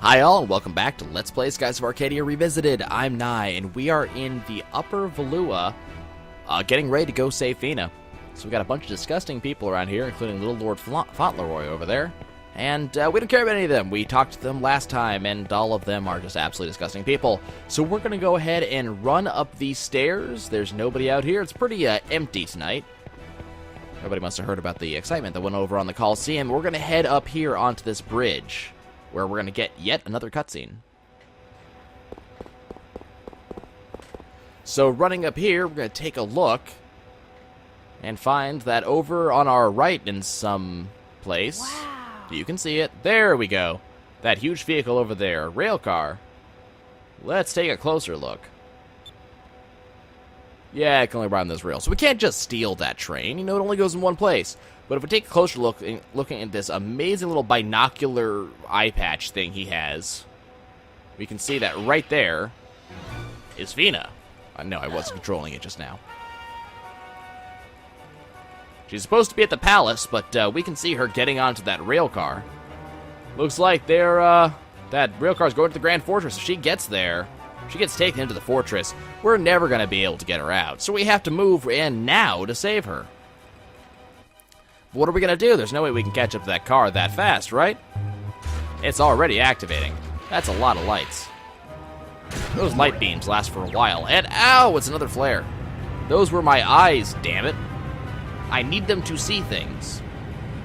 Hi all, and welcome back to Let's Play Skies of Arcadia Revisited. I'm Nye, and we are in the upper Valua, getting ready to go save Fina. So we got a bunch of disgusting people around here, including Little Lord Fauntleroy over there. And we don't care about any of them. We talked to them last time, and all of them are just absolutely disgusting people. So we're going to go ahead and run up these stairs. There's nobody out here. It's pretty empty tonight. Nobody must have heard about the excitement that went over on the Coliseum. We're going to head up here onto this bridge, where we're going to get yet another cutscene. So running up here, we're going to take a look and find that over on our right in some place, wow, you can see it. There we go. That huge vehicle over there, rail car. Let's take a closer look. Yeah, it can only ride on this rail, so we can't just steal that train. You know, it only goes in one place. But if we take a closer look, looking at this amazing little binocular eye patch thing he has, we can see that right there is Fina. No, I wasn't controlling it just now. She's supposed to be at the palace, but we can see her getting onto that rail car. Looks like that rail car's going to the Grand Fortress. If she gets there, she gets taken into the fortress, we're never going to be able to get her out. So we have to move in now to save her. What are we going to do? There's no way we can catch up to that car that fast, right? It's already activating. That's a lot of lights. Those light beams last for a while. And ow, it's another flare. Those were my eyes, damn it. I need them to see things.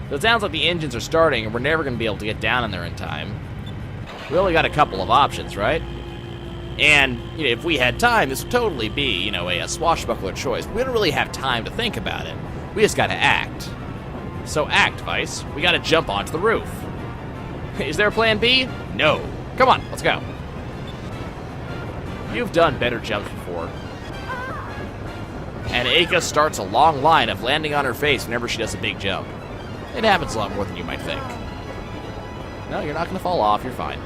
So it sounds like the engines are starting and we're never going to be able to get down in there in time. We only got a couple of options, right? And you know, if we had time, this would totally be, you know, a swashbuckler choice. But we don't really have time to think about it. We just got to act. So act, Vice. We gotta jump onto the roof. Is there a plan B? No. Come on, let's go. You've done better jumps before. And Aka starts a long line of landing on her face whenever she does a big jump. It happens a lot more than you might think. No, you're not gonna fall off, you're fine.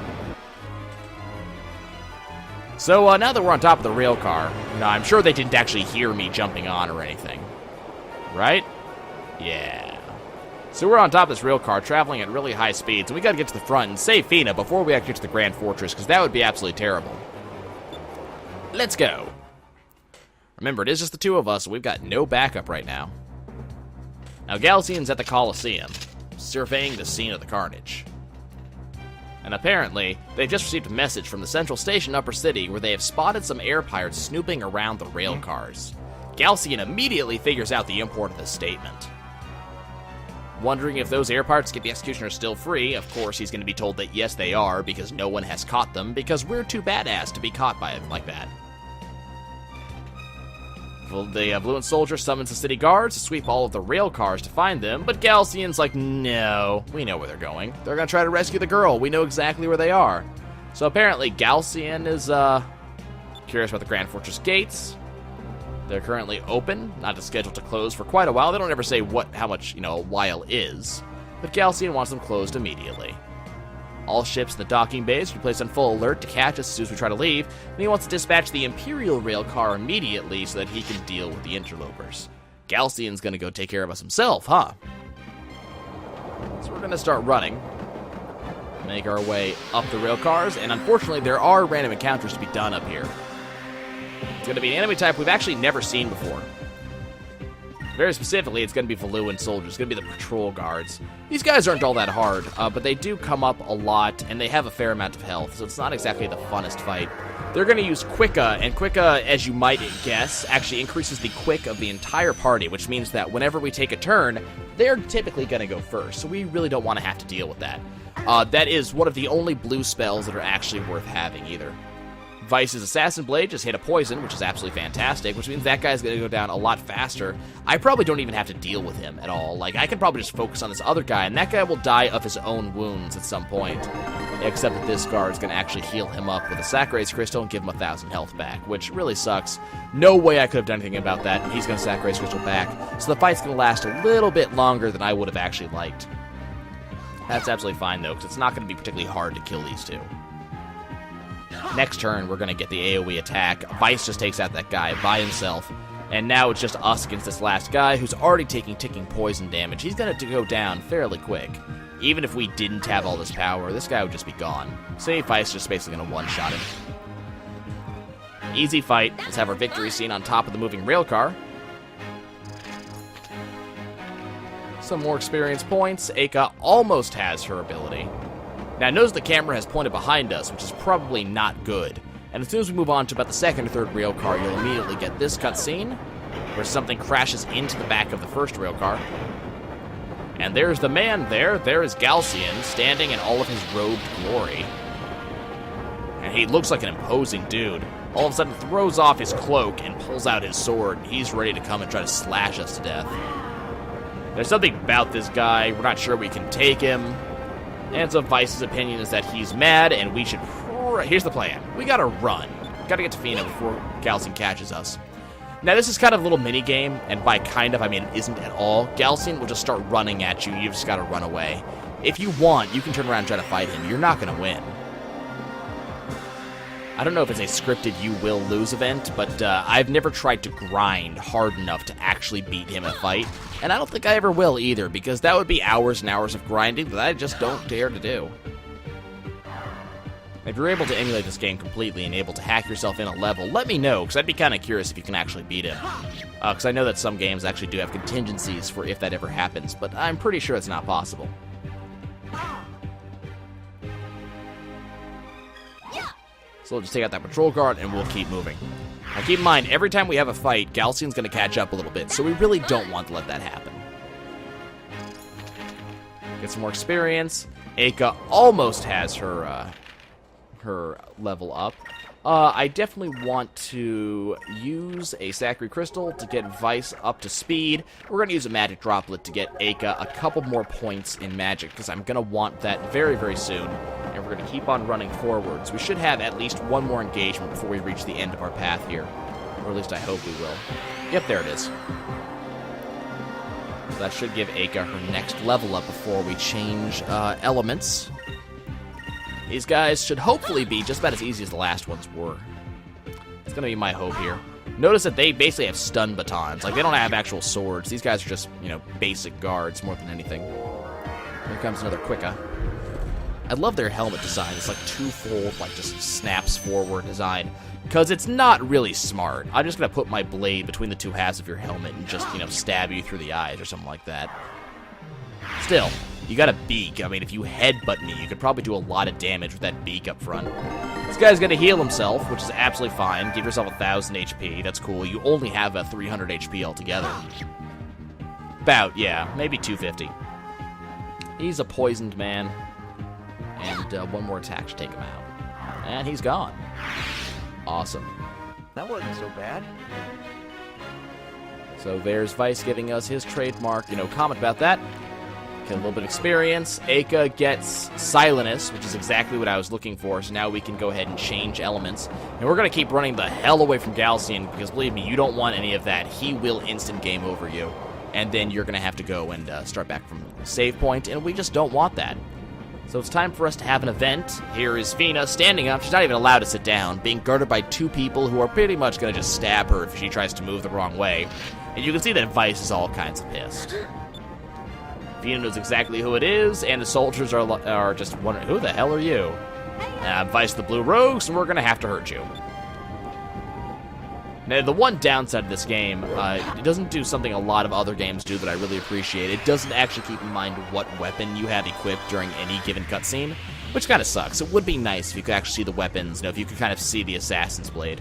So now that we're on top of the rail car, you know, I'm sure they didn't actually hear me jumping on or anything. Right? Yeah. So we're on top of this rail car, traveling at really high speeds, and we gotta get to the front and save Fina before we actually get to the Grand Fortress, because that would be absolutely terrible. Let's go. Remember, it is just the two of us, so we've got no backup right now. Now, Galcian's at the Coliseum, surveying the scene of the carnage. And apparently, they've just received a message from the Central Station Upper City where they have spotted some air pirates snooping around the rail cars. Galcian immediately figures out the import of this statement. Wondering if those air pirates get the executioners still free. Of course, he's going to be told that yes, they are, because no one has caught them, because we're too badass to be caught by it like that. Well, the Valuan soldier summons the city guards to sweep all of the rail cars to find them, but Galcian's like, no, we know where they're going. They're going to try to rescue the girl. We know exactly where they are. So apparently, Galcian is curious about the Grand Fortress gates. They're currently open, not scheduled to close for quite a while. They don't ever say how much, you know, a while is. But Galcian wants them closed immediately. All ships in the docking bays will be placed on full alert to catch us as soon as we try to leave, and he wants to dispatch the Imperial rail car immediately so that he can deal with the interlopers. Galcian's gonna go take care of us himself, huh? So we're gonna start running. Make our way up the rail cars, and unfortunately there are random encounters to be done up here. It's going to be an enemy type we've actually never seen before. Very specifically, it's going to be Valuan soldiers. It's going to be the patrol guards. These guys aren't all that hard, but they do come up a lot, and they have a fair amount of health, so it's not exactly the funnest fight. They're going to use Quicka, and Quicka, as you might guess, actually increases the quick of the entire party, which means that whenever we take a turn, they're typically going to go first, so we really don't want to have to deal with that. That is one of the only blue spells that are actually worth having, either. Vice's Assassin Blade just hit a poison, which is absolutely fantastic, which means that guy's going to go down a lot faster. I probably don't even have to deal with him at all. Like, I can probably just focus on this other guy, and that guy will die of his own wounds at some point. Except that this guard is going to actually heal him up with a Sacres Crystal and give him 1,000 health back, which really sucks. No way I could have done anything about that, and he's going to Sacres Crystal back. So the fight's going to last a little bit longer than I would have actually liked. That's absolutely fine, though, because it's not going to be particularly hard to kill these two. Next turn, we're going to get the AoE attack. Vice just takes out that guy by himself. And now it's just us against this last guy who's already taking ticking poison damage. He's going to go down fairly quick. Even if we didn't have all this power, this guy would just be gone. Say Vice just basically gonna one-shot him. Easy fight. Let's have our victory scene on top of the moving rail car. Some more experience points. Aka almost has her ability. Now, notice the camera has pointed behind us, which is probably not good. And as soon as we move on to about the second or third rail car, you'll immediately get this cutscene, where something crashes into the back of the first rail car. And there's the man there. There is Galcian, standing in all of his robed glory. And he looks like an imposing dude. All of a sudden throws off his cloak and pulls out his sword. He's ready to come and try to slash us to death. There's something about this guy. We're not sure we can take him. And so Vice's opinion is that he's mad, and we should... Here's the plan. We gotta run. Gotta get to Fina before Galcian catches us. Now, this is kind of a little mini-game, and by kind of, I mean it isn't at all. Galcian will just start running at you. You've just gotta run away. If you want, you can turn around and try to fight him. You're not gonna win. I don't know if it's a scripted you will lose event, but I've never tried to grind hard enough to actually beat him in a fight. And I don't think I ever will either, because that would be hours and hours of grinding that I just don't dare to do. If you're able to emulate this game completely and able to hack yourself in a level, let me know, because I'd be kind of curious if you can actually beat him. Because I know that some games actually do have contingencies for if that ever happens, but I'm pretty sure it's not possible. So we'll just take out that patrol guard and we'll keep moving. Now keep in mind, every time we have a fight, Galcian's going to catch up a little bit, so we really don't want to let that happen. Get some more experience. Aka almost has her level up. I definitely want to use a Sacres Crystal to get Vice up to speed. We're going to use a Magic Droplet to get Aka a couple more points in Magic, because I'm going to want that very, very soon. And we're going to keep on running forwards. We should have at least one more engagement before we reach the end of our path here. Or at least I hope we will. Yep, there it is. So that should give Aka her next level up before we change elements. These guys should hopefully be just about as easy as the last ones were. It's going to be my hope here. Notice that they basically have stun batons. Like, they don't have actual swords. These guys are just, you know, basic guards more than anything. Here comes another Quicka. I love their helmet design. It's like twofold, like just snaps forward design. Because it's not really smart. I'm just going to put my blade between the two halves of your helmet and just, you know, stab you through the eyes or something like that. Still, you got a beak. I mean, if you headbutt me, you could probably do a lot of damage with that beak up front. This guy's going to heal himself, which is absolutely fine. Give yourself 1,000 HP. That's cool. You only have a 300 HP altogether. About, yeah, maybe 250. He's a poisoned man. And one more attack should take him out. And he's gone. Awesome. That wasn't so bad. So there's Vice giving us his trademark, you know, comment about that. Get a little bit of experience. Aka gets Silenus, which is exactly what I was looking for, so now we can go ahead and change elements. And we're going to keep running the hell away from Galcian, because believe me, you don't want any of that. He will instant game over you. And then you're going to have to go and start back from the save point, and we just don't want that. So it's time for us to have an event. Here is Fina standing up. She's not even allowed to sit down, being guarded by two people who are pretty much going to just stab her if she tries to move the wrong way. And you can see that Vice is all kinds of pissed. Fina knows exactly who it is, and the soldiers are just wondering, who the hell are you? Vice the Blue Rogues, and we're going to have to hurt you. Now, the one downside of this game, it doesn't do something a lot of other games do that I really appreciate. It doesn't actually keep in mind what weapon you have equipped during any given cutscene, which kind of sucks. It would be nice if you could actually see the weapons, you know, if you could kind of see the Assassin's Blade.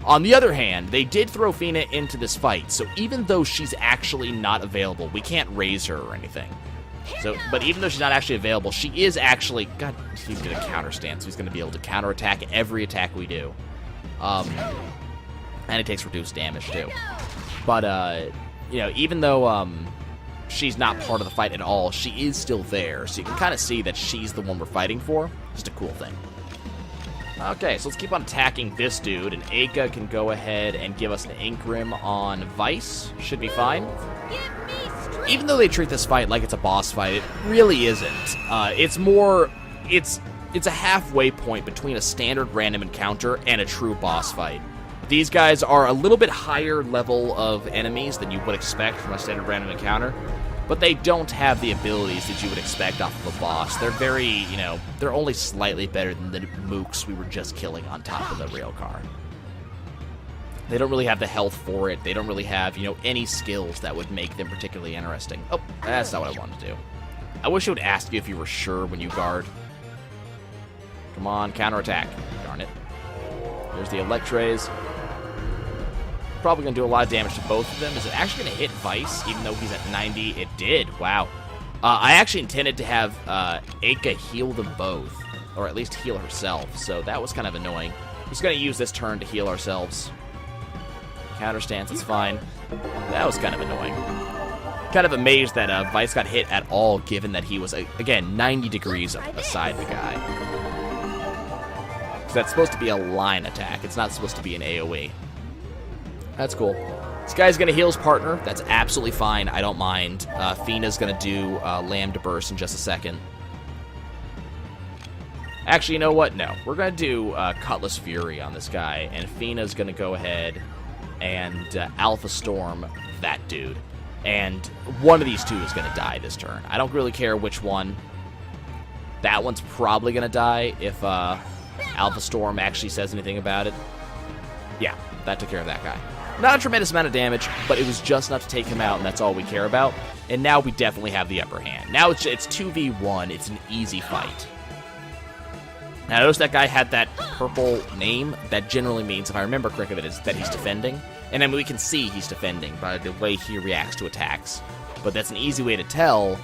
On the other hand, they did throw Fina into this fight, so even though she's actually not available, we can't raise her or anything. So, but even though she's not actually available, she is actually... God, he's going to counter stance, so he's going to be able to counterattack every attack we do. And it takes reduced damage, too. But, you know, even though she's not part of the fight at all, she is still there. So you can kind of see that she's the one we're fighting for. Just a cool thing. Okay, so let's keep on attacking this dude. And Aka can go ahead and give us an Inkrim on Vice. Should be fine. Even though they treat this fight like it's a boss fight, it really isn't. It's more... It's a halfway point between a standard random encounter and a true boss fight. These guys are a little bit higher level of enemies than you would expect from a standard random encounter. but they don't have the abilities that you would expect off of a boss. They're very, you know, they're only slightly better than the mooks we were just killing on top of the rail car. They don't really have the health for it. They don't really have, you know, any skills that would make them particularly interesting. Oh, that's not what I wanted to do. I wish it would ask you if you were sure when you guard. Come on, counterattack. Darn it. There's the Electrays. Probably going to do a lot of damage to both of them. Is it actually going to hit Vice, even though he's at 90? It did. Wow. I actually intended to have Aka heal them both, or at least heal herself, so that was kind of annoying. We're just going to use this turn to heal ourselves. Counter stance, it's fine. That was kind of annoying. Kind of amazed that Vice got hit at all, given that he was, again, 90 degrees aside the guy. So that's supposed to be a line attack. It's not supposed to be an AoE. That's cool. This guy's going to heal his partner. That's absolutely fine. I don't mind. Fina's going to do Lambda Burst in just a second. Actually, you know what? No. We're going to do Cutlass Fury on this guy, and Fina's going to go ahead and Alpha Storm that dude. And one of these two is going to die this turn. I don't really care which one. That one's probably going to die if Alpha Storm actually says anything about it. Yeah, that took care of that guy. Not a tremendous amount of damage, but it was just enough to take him out, and that's all we care about. And now we definitely have the upper hand. Now it's 2v1. It's an easy fight. Now notice that guy had that purple name. That generally means, if I remember correctly, that he's defending. And I mean, we can see he's defending by the way he reacts to attacks. But that's an easy way to tell.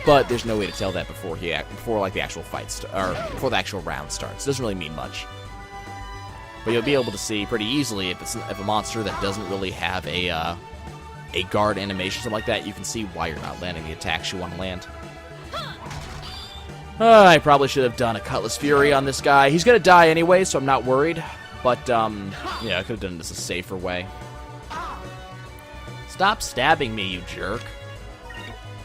But there's no way to tell that before like the actual fight or before the actual round starts. It doesn't really mean much. But you'll be able to see pretty easily if a monster that doesn't really have a guard animation, something like that, you can see why you're not landing the attacks you want to land. I probably should have done a Cutlass Fury on this guy. He's going to die anyway, so I'm not worried. But, yeah, I could have done this a safer way. Stop stabbing me, you jerk.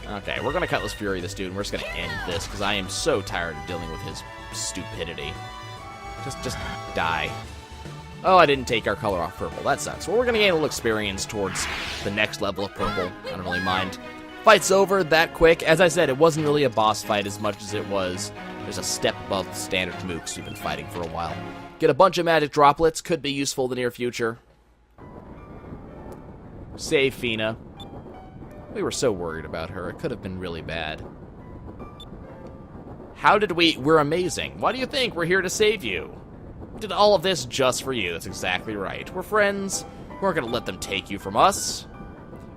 Okay, we're going to Cutlass Fury this dude, and we're just going to end this, because I am so tired of dealing with his stupidity. Just die. Oh, I didn't take our color off purple. That sucks. Well, we're going to gain a little experience towards the next level of purple. I don't really mind. Fight's over that quick. As I said, it wasn't really a boss fight as much as it was there's a step above the standard mooks we've been fighting for a while. Get a bunch of magic droplets. Could be useful in the near future. Save Fina. We were so worried about her. It could have been really bad. How did we... We're amazing. Why do you think we're here to save you? Did all of this just for you. That's exactly right. We're friends. We're going to let them take you from us.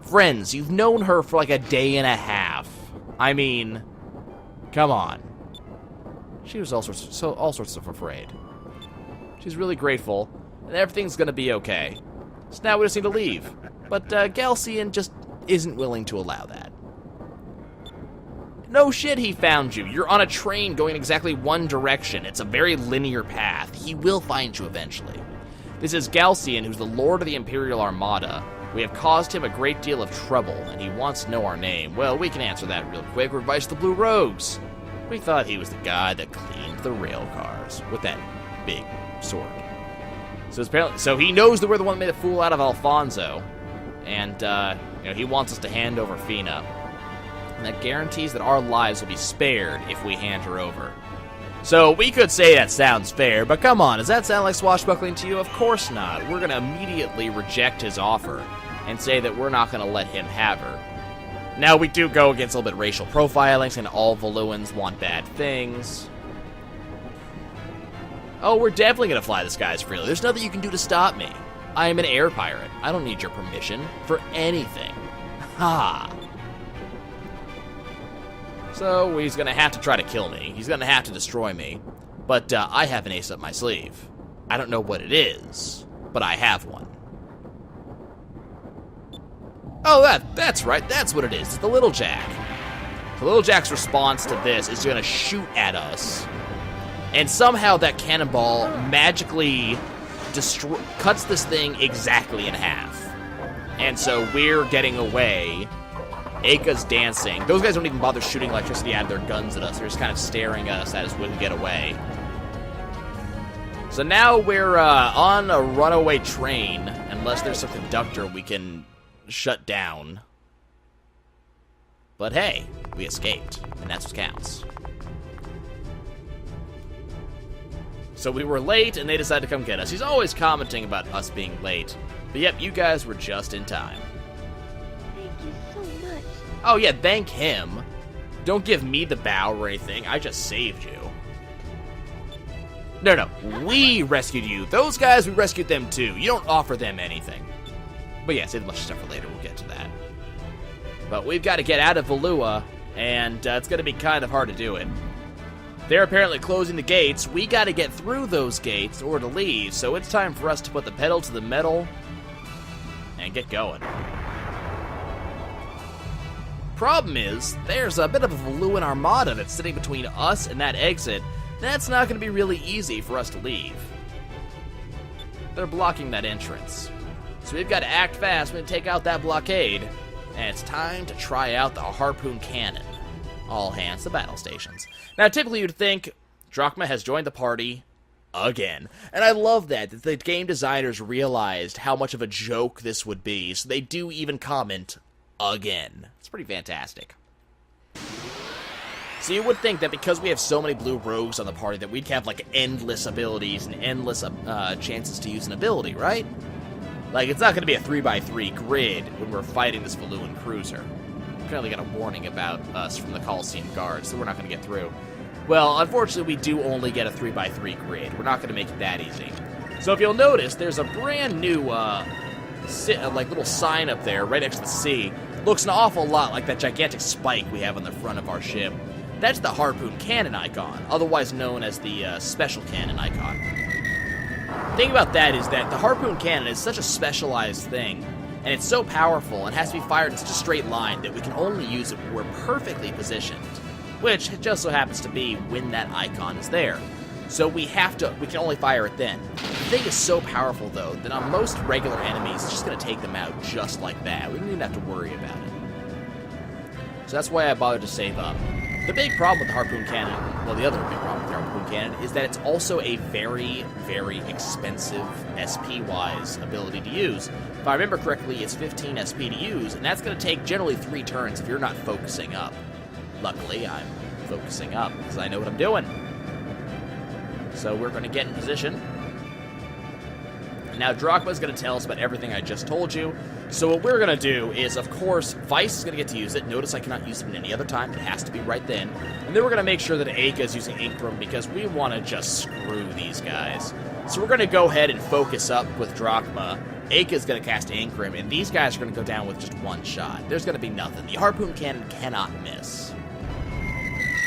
Friends, you've known her for like a day and a half. I mean, come on. She was all sorts of afraid. She's really grateful, and everything's going to be okay. So now we just need to leave. But Galcian just isn't willing to allow that. No shit, he found you. You're on a train going exactly one direction. It's a very linear path. He will find you eventually. This is Galcian, who's the Lord of the Imperial Armada. We have caused him a great deal of trouble, and he wants to know our name. Well, we can answer that real quick. We're Vice the Blue Rogues. We thought he was the guy that cleaned the rail cars with that big sword. So he knows that we're the one that made a fool out of Alfonso, and you know, he wants us to hand over Fina. And that guarantees that our lives will be spared if we hand her over. So we could say that sounds fair, but come on, does that sound like swashbuckling to you? Of course not. We're going to immediately reject his offer and say that we're not going to let him have her. Now, we do go against a little bit racial profiling, saying all Valuans want bad things. Oh, we're definitely going to fly the skies freely. There's nothing you can do to stop me. I am an air pirate. I don't need your permission for anything. Ha! So he's going to have to try to kill me. He's going to have to destroy me. But I have an ace up my sleeve. I don't know what it is, but I have one. Oh, that's right. That's what it is. It's the Little Jack. The Little Jack's response to this is going to shoot at us. And somehow that cannonball magically cuts this thing exactly in half. And so we're getting away. Aka's dancing. Those guys don't even bother shooting electricity out of their guns at us. They're just kind of staring at us as we get away. So now we're on a runaway train, unless there's some conductor we can shut down. But hey, we escaped, and that's what counts. So we were late, and they decided to come get us. He's always commenting about us being late. But yep, you guys were just in time. Thank you so much. Oh yeah, thank him. Don't give me the bow or anything. I just saved you. No, we rescued you. Those guys, we rescued them too. You don't offer them anything. But yeah, save the bunch of stuff for later. We'll get to that. But we've got to get out of Valua, and it's going to be kind of hard to do it. They're apparently closing the gates. We got to get through those gates in order to leave, so it's time for us to put the pedal to the metal and get going. Problem is, there's a bit of a Valuan armada that's sitting between us and that exit. That's not going to be really easy for us to leave. They're blocking that entrance. So we've got to act fast when we take out that blockade, and it's time to try out the harpoon cannon. All hands to battle stations. Now, typically you'd think Drachma has joined the party again. And I love that the game designers realized how much of a joke this would be, so they do even comment again. It's pretty fantastic. So you would think that because we have so many blue rogues on the party that we'd have, like, endless abilities and endless chances to use an ability, right? Like, it's not going to be a 3x3 grid when we're fighting this Valuan cruiser. Apparently got a warning about us from the Coliseum guards, so we're not going to get through. Well, unfortunately, we do only get a 3x3 grid. We're not going to make it that easy. So if you'll notice, there's a brand new, like, little sign up there right next to the sea. Looks an awful lot like that gigantic spike we have on the front of our ship. That's the harpoon cannon icon, otherwise known as the special cannon icon. The thing about that is that the harpoon cannon is such a specialized thing, and it's so powerful and has to be fired in such a straight line that we can only use it when we're perfectly positioned, which just so happens to be when that icon is there. So we can only fire it then. The thing is so powerful, though, that on most regular enemies, it's just going to take them out just like that. We don't even have to worry about it. So that's why I bothered to save up. The big problem with the harpoon cannon, well, the other big problem with the harpoon cannon, is that it's also a very, very expensive SP-wise ability to use. If I remember correctly, it's 15 SP to use, and that's going to take generally 3 turns if you're not focusing up. Luckily, I'm focusing up, because I know what I'm doing. So we're going to get in position. Now, Drachma's going to tell us about everything I just told you. So what we're going to do is, of course, Vice is going to get to use it. Notice I cannot use it at any other time. It has to be right then. And then we're going to make sure that Aka is using Inkram because we want to just screw these guys. So we're going to go ahead and focus up with Drachma. Aka is going to cast Inkram, and these guys are going to go down with just one shot. There's going to be nothing. The harpoon cannon cannot miss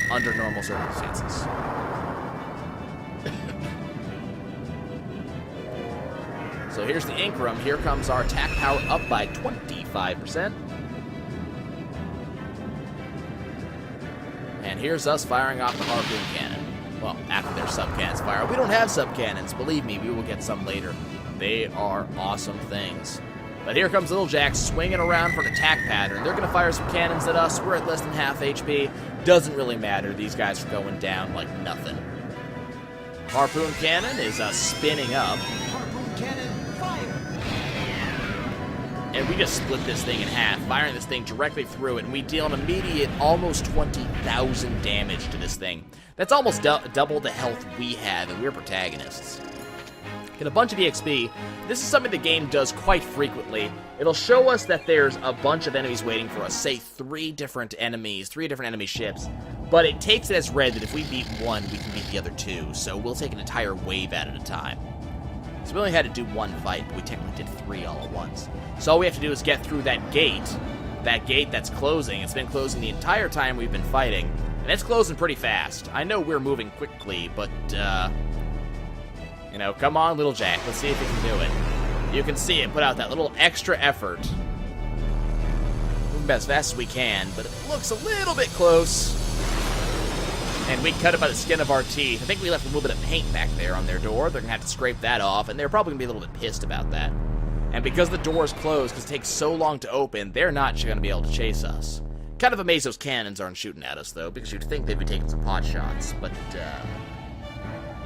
under normal circumstances. So here's the Inkram. Here comes our attack power up by 25%. And here's us firing off the harpoon cannon. Well, after their sub-cannons fire. We don't have sub-cannons. Believe me, we will get some later. They are awesome things. But here comes Little Jack swinging around for an attack pattern. They're going to fire some cannons at us. We're at less than half HP. Doesn't really matter. These guys are going down like nothing. Harpoon cannon is spinning up. Harpoon cannon, fire! And we just split this thing in half, firing this thing directly through it, and we deal an immediate almost 20,000 damage to this thing. That's almost double the health we have, and we're protagonists. Get a bunch of EXP. This is something the game does quite frequently. It'll show us that there's a bunch of enemies waiting for us, say 3 different enemies, 3 different enemy ships, but it takes it as read that if we beat one, we can beat the other 2, so we'll take an entire wave at a time. So we only had to do 1 fight, but we technically did 3 all at once. So all we have to do is get through that gate that's closing. It's been closing the entire time we've been fighting, and it's closing pretty fast. I know we're moving quickly, but, you know, come on, Little Jack. Let's see if we can do it. You can see it put out that little extra effort. Moving as fast as we can, but it looks a little bit close. And we cut it by the skin of our teeth. I think we left a little bit of paint back there on their door. They're going to have to scrape that off, and they're probably going to be a little bit pissed about that. And because the door is closed, because it takes so long to open, they're not going to be able to chase us. Kind of amazed those cannons aren't shooting at us, though, because you'd think they'd be taking some pot shots. But,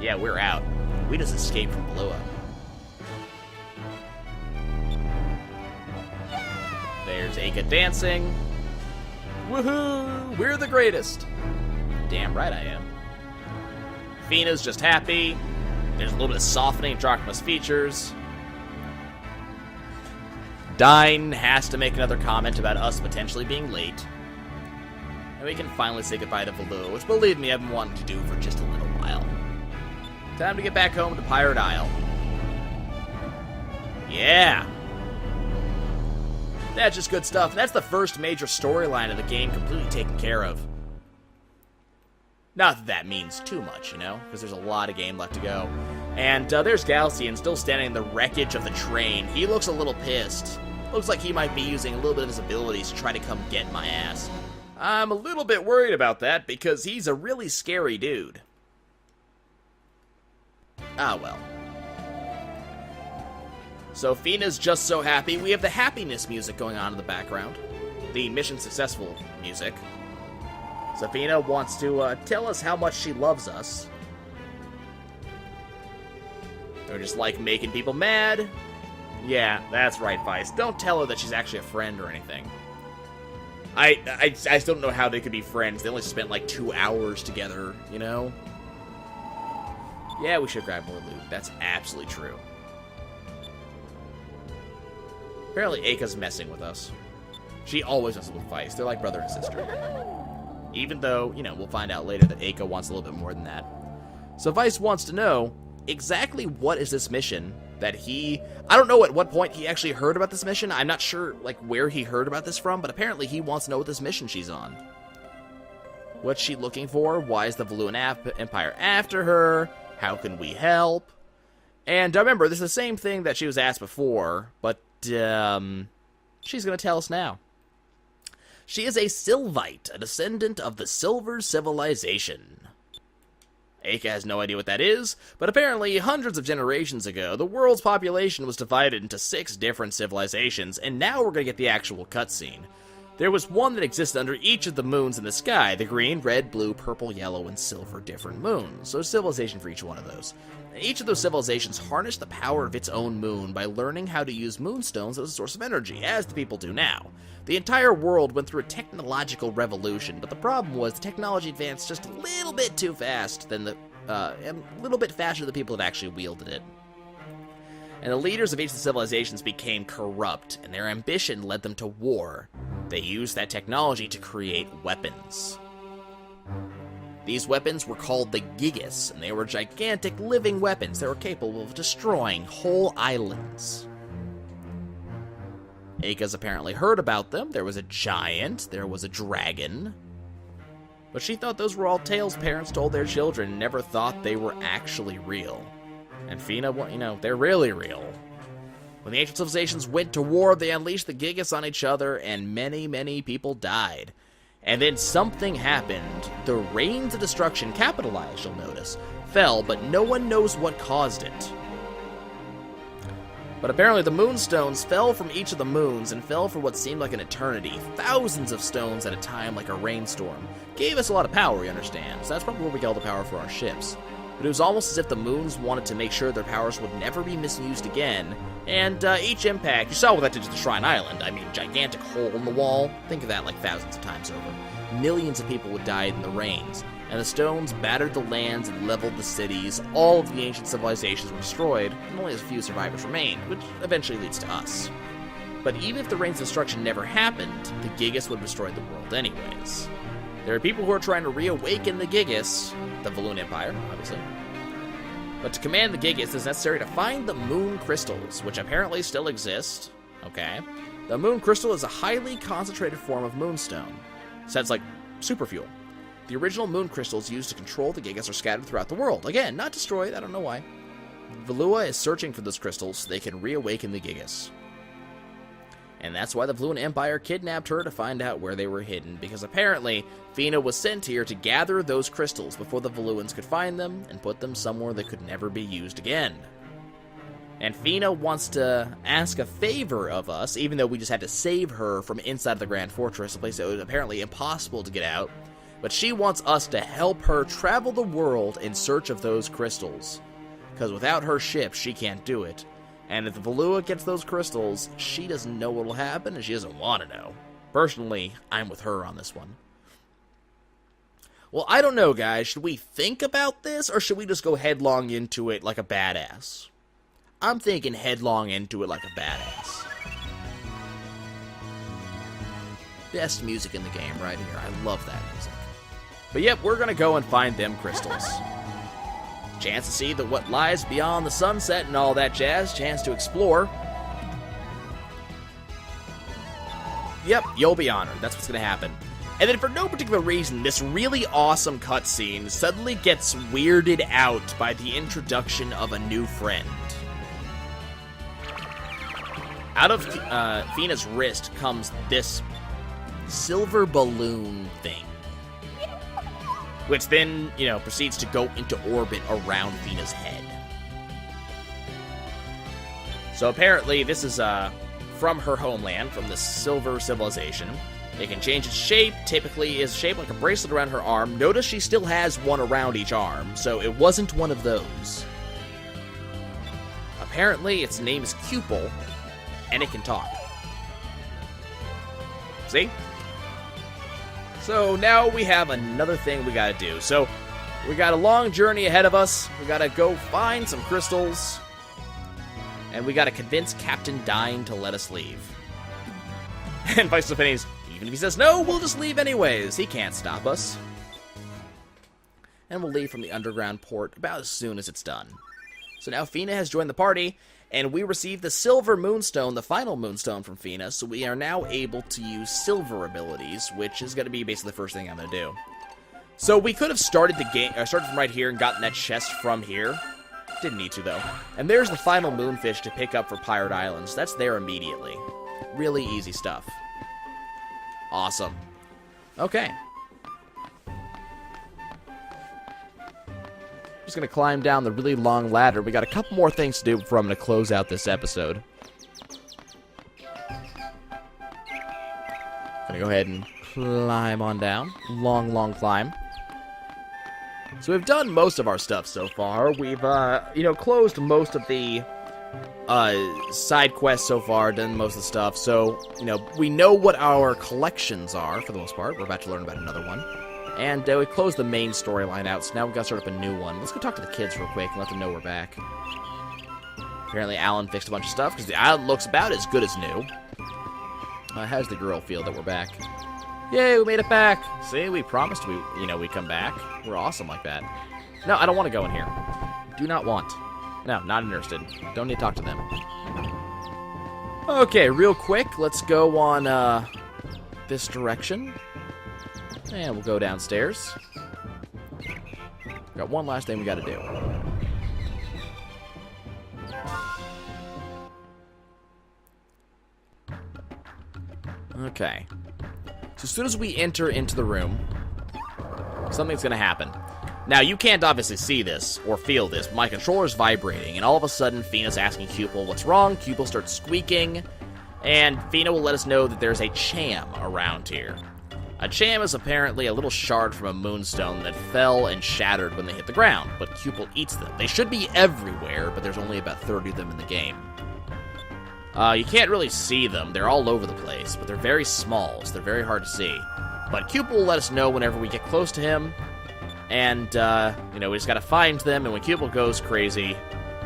yeah, we're out. We just escaped from Valua. There's Aka dancing. Woohoo! We're the greatest! Damn right I am. Fina's just happy. There's a little bit of softening Drachma's features. Dine has to make another comment about us potentially being late. And we can finally say goodbye to Valua, which, believe me, I've been wanting to do for just a little while. Time to get back home to Pirate Isle. Yeah! That's just good stuff. That's the first major storyline of the game completely taken care of. Not that that means too much, you know, because there's a lot of game left to go. And there's Galcian still standing in the wreckage of the train. He looks a little pissed. Looks like he might be using a little bit of his abilities to try to come get my ass. I'm a little bit worried about that because he's a really scary dude. Ah, well. So Fina's just so happy. We have the happiness music going on in the background. The mission successful music. So Fina wants to tell us how much she loves us. Or just like making people mad. Yeah, that's right, Vice. Don't tell her that she's actually a friend or anything. I still don't know how they could be friends. They only spent like 2 hours together, you know? Yeah, we should grab more loot. That's absolutely true. Apparently Aka's messing with us. She always messes with Vice. They're like brother and sister. Even though, you know, we'll find out later that Aka wants a little bit more than that. So Vice wants to know exactly what is this mission that he... I don't know at what point he actually heard about this mission. I'm not sure, like, where he heard about this from, but apparently he wants to know what this mission she's on. What's she looking for? Why is the Valuan Empire after her? How can we help? And remember, this is the same thing that she was asked before, but she's going to tell us now. She is a Sylvite, a descendant of the Silver Civilization. Aka has no idea what that is, but apparently hundreds of generations ago, the world's population was divided into 6 different civilizations, and now we're going to get the actual cutscene. There was one that existed under each of the moons in the sky, the green, red, blue, purple, yellow, and silver different moons, so civilization for each one of those. Each of those civilizations harnessed the power of its own moon by learning how to use moonstones as a source of energy, as the people do now. The entire world went through a technological revolution, but the problem was the technology advanced just a little bit too fast than a little bit faster than the people that actually wielded it. And the leaders of each of the civilizations became corrupt, and their ambition led them to war. They used that technology to create weapons. These weapons were called the Gigas, and they were gigantic living weapons that were capable of destroying whole islands. Aka's apparently heard about them. There was a giant, there was a dragon. But she thought those were all tales parents told their children and never thought they were actually real. And Fina, you know, they're really real. When the ancient civilizations went to war, they unleashed the Gigas on each other, and many, many people died. And then something happened. The rains of destruction, capitalized, you'll notice, fell, but no one knows what caused it. But apparently the moonstones fell from each of the moons and fell for what seemed like an eternity. Thousands of stones at a time, like a rainstorm. Gave us a lot of power, you understand, so that's probably where we get all the power for our ships. But it was almost as if the moons wanted to make sure their powers would never be misused again. And each impact, you saw what that did to the Shrine Island. I mean, gigantic hole in the wall. Think of that like thousands of times over. Millions of people would die in the rains. And the stones battered the lands and leveled the cities. All of the ancient civilizations were destroyed, and only a few survivors remained, which eventually leads to us. But even if the rains of destruction never happened, the Gigas would have destroyed the world anyways. There are people who are trying to reawaken the Gigas, the Valuan Empire, obviously. But to command the Gigas, it's necessary to find the Moon Crystals, which apparently still exist. Okay. The Moon Crystal is a highly concentrated form of moonstone. So that's like super fuel. The original moon crystals used to control the Gigas are scattered throughout the world. Again, not destroyed, I don't know why. Valua is searching for those crystals so they can reawaken the Gigas. And that's why the Valuan Empire kidnapped her to find out where they were hidden, because apparently Fina was sent here to gather those crystals before the Valuans could find them and put them somewhere that could never be used again. And Fina wants to ask a favor of us, even though we just had to save her from inside the Grand Fortress, a place that was apparently impossible to get out. But she wants us to help her travel the world in search of those crystals. Because without her ship, she can't do it. And if the Valua gets those crystals, she doesn't know what will happen, and she doesn't want to know. Personally, I'm with her on this one. Well, I don't know, guys. Should we think about this, or should we just go headlong into it like a badass? I'm thinking headlong into it like a badass. Best music in the game right here. I love that music. But yep, we're gonna go and find them crystals. Chance to see what lies beyond the sunset and all that jazz. Chance to explore. Yep, you'll be honored. That's what's gonna happen. And then for no particular reason, this really awesome cutscene suddenly gets weirded out by the introduction of a new friend. Out of Fina's wrist comes this silver balloon thing, which then, proceeds to go into orbit around Fina's head. So apparently this is from her homeland, from the Silver Civilization. It can change its shape, typically is shaped like a bracelet around her arm. Notice she still has one around each arm, so it wasn't one of those. Apparently its name is Cupel, and it can talk. See? So now we have another thing we gotta do. So we got a long journey ahead of us. We gotta go find some crystals. And we gotta convince Captain Dine to let us leave. And Vice Pennies, even if he says no, we'll just leave anyways. He can't stop us. And we'll leave from the underground port about as soon as it's done. So now Fina has joined the party, and we received the Silver Moonstone, the final Moonstone from Fina, so we are now able to use silver abilities, which is going to be basically the first thing I'm going to do. So we could have started the game, started from right here and gotten that chest from here. Didn't need to, though. And there's the final Moonfish to pick up for Pirate Islands. That's there immediately. Really easy stuff. Awesome. Okay. Just gonna climb down the really long ladder. We got a couple more things to do before I'm gonna close out this episode. Gonna go ahead and climb on down. Long, long climb. So we've done most of our stuff so far. We've, closed most of the side quests so far, done most of the stuff. So, we know what our collections are for the most part. We're about to learn about another one. And we closed the main storyline out, so now we've got to start up a new one. Let's go talk to the kids real quick and let them know we're back. Apparently Alan fixed a bunch of stuff, because the island looks about as good as new. How's the girl feel that we're back? Yay, we made it back! See, we promised we'd come back. We're awesome like that. No, I don't want to go in here. Do not want. No, not interested. Don't need to talk to them. Okay, real quick, let's go on, this direction. And we'll go downstairs. Got one last thing we gotta do. Okay. So as soon as we enter into the room, something's gonna happen. Now, you can't obviously see this or feel this, but my controller's vibrating, and all of a sudden, Fina's asking Cupel what's wrong. Cupel starts squeaking, and Fina will let us know that there's a Cham around here. A Cham is apparently a little shard from a moonstone that fell and shattered when they hit the ground, but Cupel eats them. They should be everywhere, but there's only about 30 of them in the game. You can't really see them. They're all over the place, but they're very small, so they're very hard to see. But Cupel will let us know whenever we get close to him, and, we just gotta find them, and when Cupel goes crazy,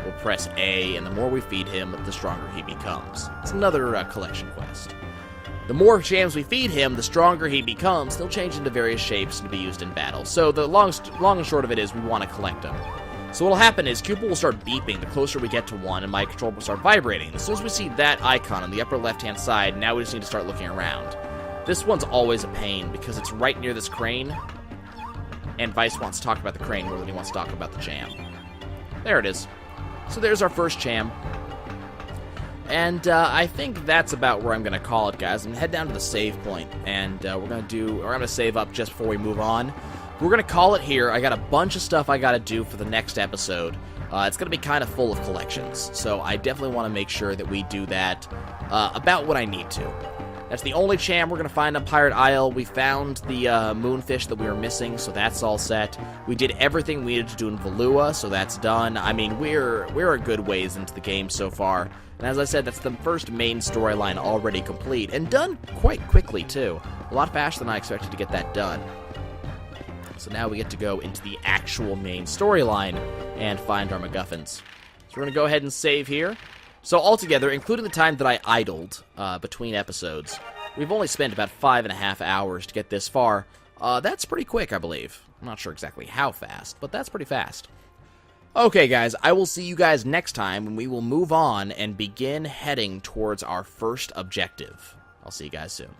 we'll press A, and the more we feed him, the stronger he becomes. It's another collection quest. The more Chams we feed him, the stronger he becomes. They'll change into various shapes to be used in battle. So the long and short of it is we want to collect them. So what'll happen is Cupel will start beeping the closer we get to one, and my controller will start vibrating. As soon as we see that icon on the upper left-hand side, now we just need to start looking around. This one's always a pain because it's right near this crane, and Vice wants to talk about the crane more than he wants to talk about the Cham. There it is. So there's our first Cham. And I think that's about where I'm going to call it, guys. I'm going to head down to the save point, and I'm going to save up just before we move on. We're going to call it here. I got a bunch of stuff I got to do for the next episode. It's going to be kind of full of collections, so I definitely want to make sure that we do that about what I need to. That's the only Cham we're going to find on Pirate Isle. We found the Moonfish that we were missing, so that's all set. We did everything we needed to do in Valua, so that's done. I mean, we're a good ways into the game so far. And as I said, that's the first main storyline already complete, and done quite quickly, too. A lot faster than I expected to get that done. So now we get to go into the actual main storyline and find our MacGuffins. So we're going to go ahead and save here. So altogether, including the time that I idled between episodes, we've only spent about 5.5 hours to get this far. That's pretty quick, I believe. I'm not sure exactly how fast, but that's pretty fast. Okay, guys, I will see you guys next time when we will move on and begin heading towards our first objective. I'll see you guys soon.